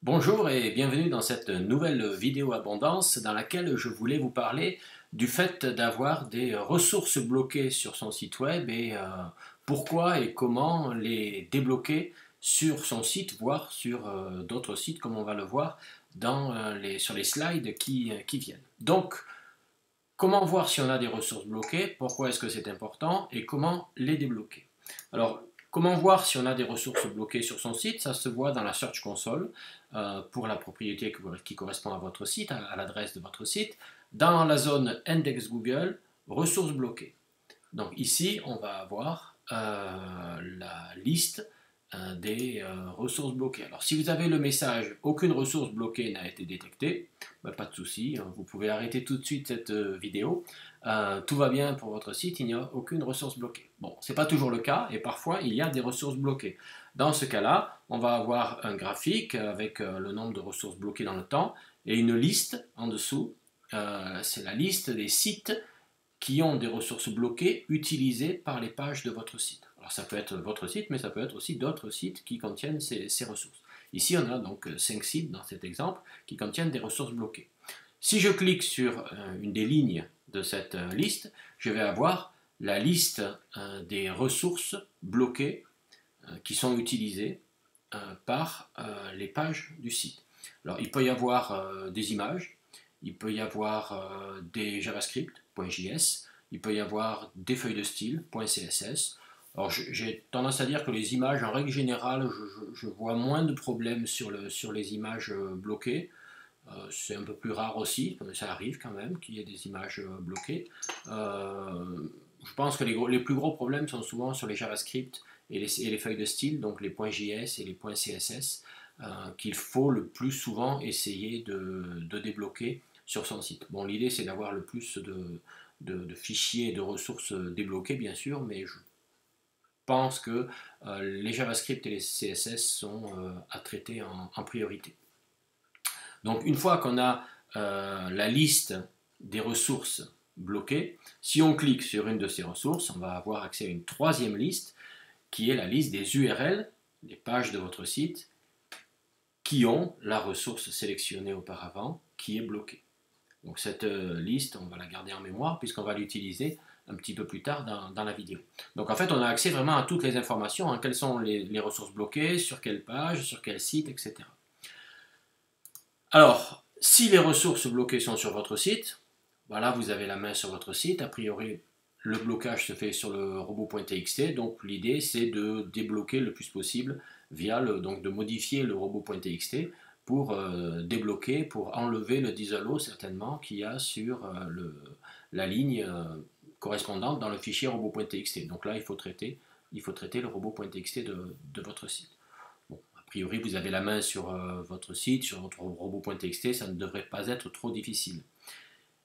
Bonjour et bienvenue dans cette nouvelle vidéo abondance dans laquelle je voulais vous parler du fait d'avoir des ressources bloquées sur son site web et pourquoi et comment les débloquer sur son site, voire sur d'autres sites comme on va le voir sur les slides qui viennent. Donc, comment voir si on a des ressources bloquées, pourquoi est-ce que c'est important et comment les débloquer. Alors, comment voir si on a des ressources bloquées sur son site? Ça se voit dans la Search Console pour la propriété qui correspond à votre site, à l'adresse de votre site. Dans la zone Index Google, ressources bloquées. Donc ici, on va avoir la liste des ressources bloquées. Alors si vous avez le message aucune ressource bloquée n'a été détectée, ben, pas de souci, vous pouvez arrêter tout de suite cette vidéo. Tout va bien pour votre site, il n'y a aucune ressource bloquée. Bon, ce n'est pas toujours le cas et parfois il y a des ressources bloquées. Dans ce cas-là, on va avoir un graphique avec le nombre de ressources bloquées dans le temps et une liste en dessous. C'est la liste des sites qui ont des ressources bloquées utilisées par les pages de votre site. Alors ça peut être votre site, mais ça peut être aussi d'autres sites qui contiennent ces ressources. Ici, on a donc 5 sites dans cet exemple qui contiennent des ressources bloquées. Si je clique sur une des lignes de cette liste, je vais avoir la liste des ressources bloquées qui sont utilisées par les pages du site. Alors, il peut y avoir des images, il peut y avoir des JavaScript.js, il peut y avoir des feuilles de style .css. Alors j'ai tendance à dire que les images, en règle générale, je vois moins de problèmes sur les images bloquées. C'est un peu plus rare aussi, mais ça arrive quand même qu'il y ait des images bloquées. Je pense que les plus gros problèmes sont souvent sur les JavaScript et les feuilles de style, donc les .js et les .css, qu'il faut le plus souvent essayer de débloquer sur son site. Bon, l'idée c'est d'avoir le plus de fichiers et de ressources débloqués, bien sûr, mais je pense que les JavaScript et les CSS sont à traiter en priorité. Donc une fois qu'on a la liste des ressources bloquées, si on clique sur une de ces ressources, on va avoir accès à une troisième liste qui est la liste des URL, des pages de votre site, qui ont la ressource sélectionnée auparavant qui est bloquée. Donc cette liste, on va la garder en mémoire puisqu'on va l'utiliser un petit peu plus tard dans la vidéo. Donc en fait, on a accès vraiment à toutes les informations, hein, quelles sont les ressources bloquées, sur quelle page, sur quel site, etc. Alors, si les ressources bloquées sont sur votre site, voilà, vous avez la main sur votre site. A priori, le blocage se fait sur le robot.txt. Donc, l'idée, c'est de débloquer le plus possible donc de modifier le robot.txt pour débloquer, pour enlever le disalo certainement qu'il y a sur la ligne correspondante dans le fichier robot.txt. Donc là, il faut traiter le robot.txt de votre site. A priori, vous avez la main sur votre site, sur votre robot.txt, ça ne devrait pas être trop difficile.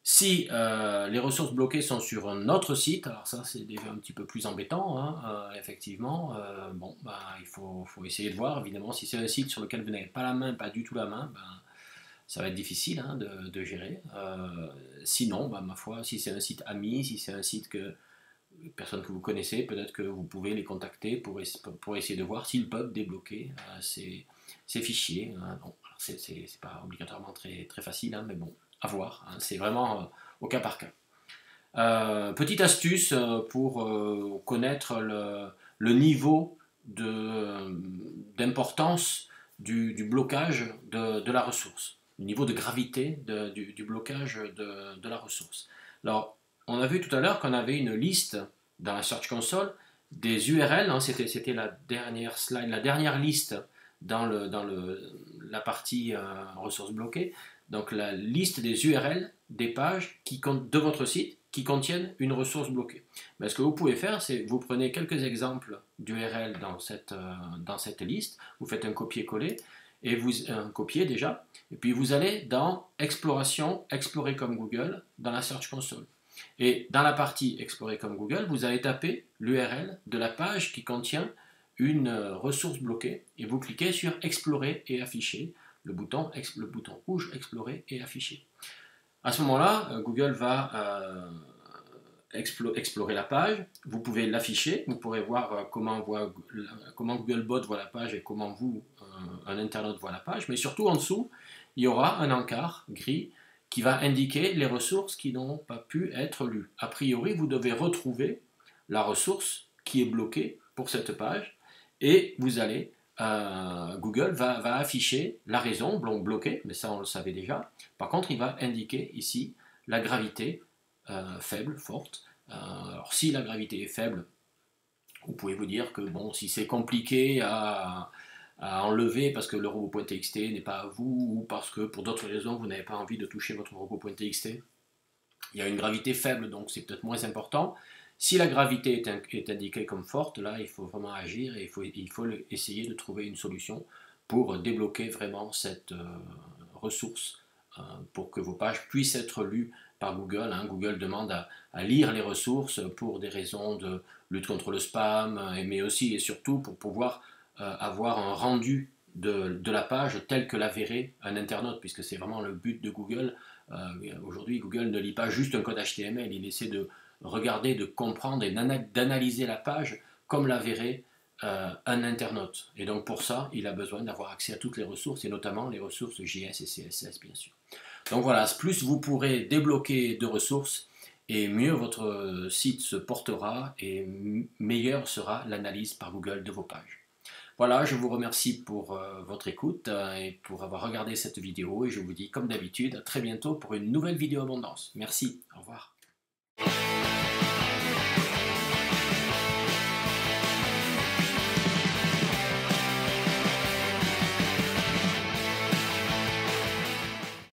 Si les ressources bloquées sont sur un autre site, alors ça c'est déjà un petit peu plus embêtant, hein, effectivement, il faut essayer de voir, évidemment, si c'est un site sur lequel vous n'avez pas la main, pas du tout la main, ça va être difficile hein, de gérer. Sinon, ma foi, si c'est un site ami, si c'est un site personne que vous connaissez, peut-être que vous pouvez les contacter pour essayer de voir s'ils peuvent débloquer ces fichiers. Hein. Bon, c'est pas obligatoirement très facile, hein, mais bon, à voir. Hein. C'est vraiment au cas par cas. Petite astuce pour connaître le niveau d'importance du blocage de la ressource, le niveau de gravité du blocage de la ressource. Alors, on a vu tout à l'heure qu'on avait une liste dans la Search Console des URL, hein, c'était la dernière slide, la dernière liste dans la partie ressources bloquées, donc la liste des URL des pages de votre site qui contiennent une ressource bloquée. Mais ce que vous pouvez faire, c'est vous prenez quelques exemples d'URL dans cette liste, vous faites un copier-coller, et un copier déjà, et puis vous allez dans Exploration, Explorer comme Google, dans la Search Console. Et dans la partie Explorer comme Google, vous allez taper l'URL de la page qui contient une ressource bloquée, et vous cliquez sur Explorer et afficher, le bouton rouge Explorer et afficher. À ce moment-là, Google va explorer la page, vous pouvez l'afficher, vous pourrez voir comment Googlebot voit la page et comment vous, un internaute, voit la page, mais surtout en dessous, il y aura un encart gris qui va indiquer les ressources qui n'ont pas pu être lues. A priori, vous devez retrouver la ressource qui est bloquée pour cette page et vous allez, Google va afficher la raison bloquée, mais ça on le savait déjà. Par contre, il va indiquer ici la gravité faible, forte. Alors si la gravité est faible, vous pouvez vous dire que bon, si c'est compliqué à enlever parce que le robot.txt n'est pas à vous ou parce que pour d'autres raisons vous n'avez pas envie de toucher votre robot.txt, il y a une gravité faible donc c'est peut-être moins important. Si la gravité est indiquée comme forte, là il faut vraiment agir et il faut essayer de trouver une solution pour débloquer vraiment cette ressource pour que vos pages puissent être lues par Google. Google demande à lire les ressources pour des raisons de lutte contre le spam, mais aussi et surtout pour pouvoir avoir un rendu de la page tel que la verrait un internaute, puisque c'est vraiment le but de Google. Aujourd'hui, Google ne lit pas juste un code HTML, il essaie de regarder, de comprendre et d'analyser la page comme la verrait un internaute. Et donc pour ça, il a besoin d'avoir accès à toutes les ressources, et notamment les ressources JS et CSS, bien sûr. Donc voilà, plus vous pourrez débloquer de ressources, et mieux votre site se portera, et meilleure sera l'analyse par Google de vos pages. Voilà, je vous remercie pour votre écoute et pour avoir regardé cette vidéo, et je vous dis comme d'habitude à très bientôt pour une nouvelle vidéo abondance. Merci, au revoir.